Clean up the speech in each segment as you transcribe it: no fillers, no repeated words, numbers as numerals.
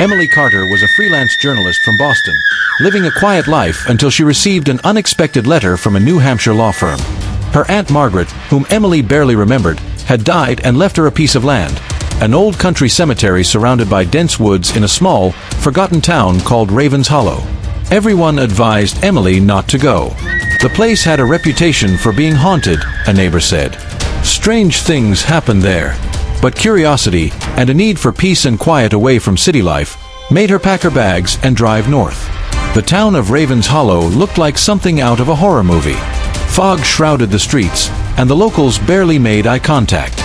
Emily Carter was a freelance journalist from Boston, living a quiet life until she received an unexpected letter from a New Hampshire law firm. Her Aunt Margaret, whom Emily barely remembered, had died and left her a piece of land, an old country cemetery surrounded by dense woods in a small, forgotten town called Ravens Hollow. Everyone advised Emily not to go. The place had a reputation for being haunted, a neighbor said. Strange things happened there. But curiosity and a need for peace and quiet away from city life made her pack her bags and drive north. The town of Ravens Hollow looked like something out of a horror movie. Fog shrouded the streets, and the locals barely made eye contact.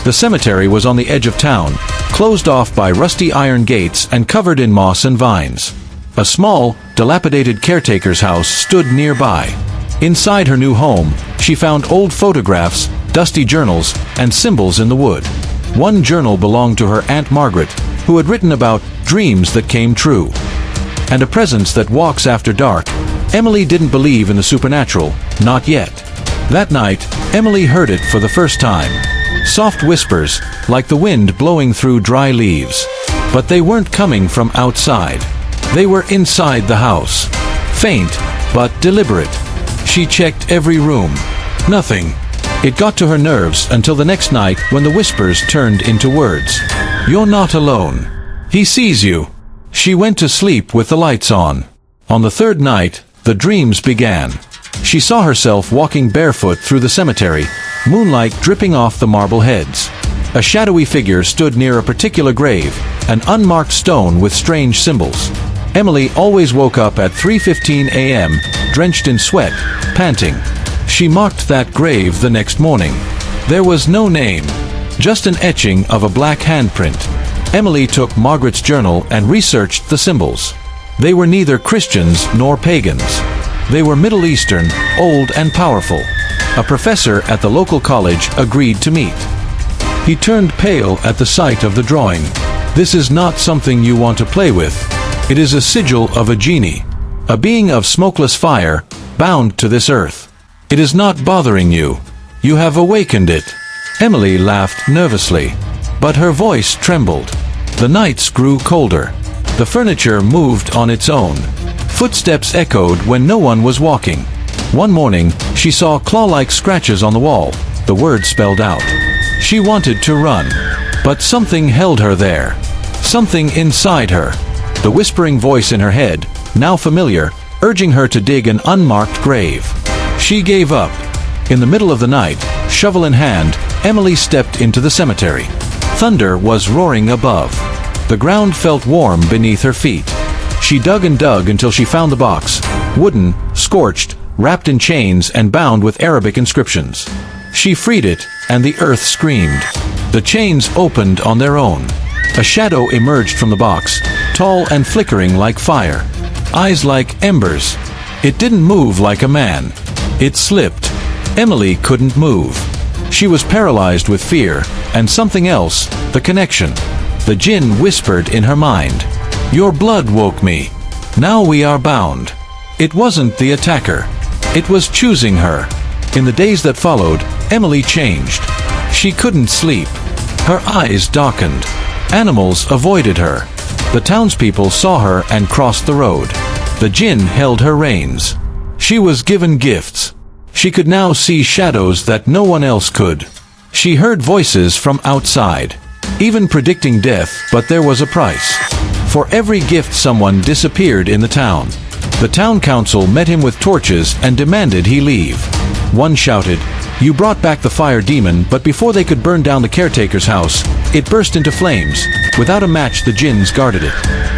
The cemetery was on the edge of town, closed off by rusty iron gates and covered in moss and vines. A small, dilapidated caretaker's house stood nearby. Inside her new home, she found old photographs, dusty journals, and symbols in the wood. One journal belonged to her Aunt Margaret, who had written about dreams that came true. And a presence that walks after dark. Emily didn't believe in the supernatural, not yet. That night, Emily heard it for the first time. Soft whispers, like the wind blowing through dry leaves. But they weren't coming from outside. They were inside the house. Faint, but deliberate. She checked every room. Nothing. It got to her nerves until the next night when the whispers turned into words. "You're not alone. He sees you." She went to sleep with the lights on. On the third night, the dreams began. She saw herself walking barefoot through the cemetery, moonlight dripping off the marble heads. A shadowy figure stood near a particular grave, an unmarked stone with strange symbols. Emily always woke up at 3:15 a.m., drenched in sweat, panting. She marked that grave the next morning. There was no name, just an etching of a black handprint. Emily took Margaret's journal and researched the symbols. They were neither Christians nor pagans. They were Middle Eastern, old and powerful. A professor at the local college agreed to meet. He turned pale at the sight of the drawing. "This is not something you want to play with. It is a sigil of a genie, a being of smokeless fire, bound to this earth. It is not bothering you. You have awakened it." Emily laughed nervously, but her voice trembled. The nights grew colder. The furniture moved on its own. Footsteps echoed when no one was walking. One morning, she saw claw-like scratches on the wall, the words spelled out. She wanted to run, but something held her there. Something inside her. The whispering voice in her head, now familiar, urging her to dig an unmarked grave. She gave up. In the middle of the night, shovel in hand, Emily stepped into the cemetery. Thunder was roaring above. The ground felt warm beneath her feet. She dug and dug until she found the box, wooden, scorched, wrapped in chains and bound with Arabic inscriptions. She freed it, and the earth screamed. The chains opened on their own. A shadow emerged from the box, tall and flickering like fire. Eyes like embers. It didn't move like a man. It slipped. Emily couldn't move. She was paralyzed with fear, and something else, the connection. The Jinn whispered in her mind. "Your blood woke me. Now we are bound." It wasn't the attacker. It was choosing her. In the days that followed, Emily changed. She couldn't sleep. Her eyes darkened. Animals avoided her. The townspeople saw her and crossed the road. The Jinn held her reins. She was given gifts. She could now see shadows that no one else could. She heard voices from outside, even predicting death, but there was a price. For every gift someone disappeared in the town. The town council met him with torches and demanded he leave. One shouted, "You brought back the fire demon," but before they could burn down the caretaker's house, it burst into flames. Without a match, the Jinns guarded it.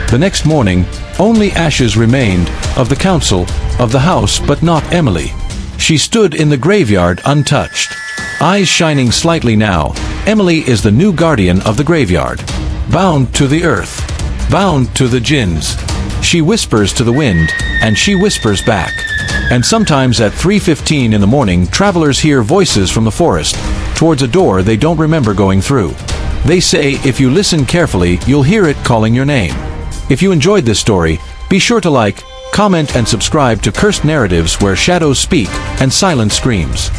The next morning, only ashes remained, of the council, of the house, but not Emily. She stood in the graveyard untouched. Eyes shining slightly now, Emily is the new guardian of the graveyard. Bound to the earth. Bound to the Jinns. She whispers to the wind, and she whispers back. And sometimes at 3:15 in the morning, travelers hear voices from the forest, towards a door they don't remember going through. They say if you listen carefully, you'll hear it calling your name. If you enjoyed this story, be sure to like, comment and subscribe to Cursed Narratives, where shadows speak and silence screams.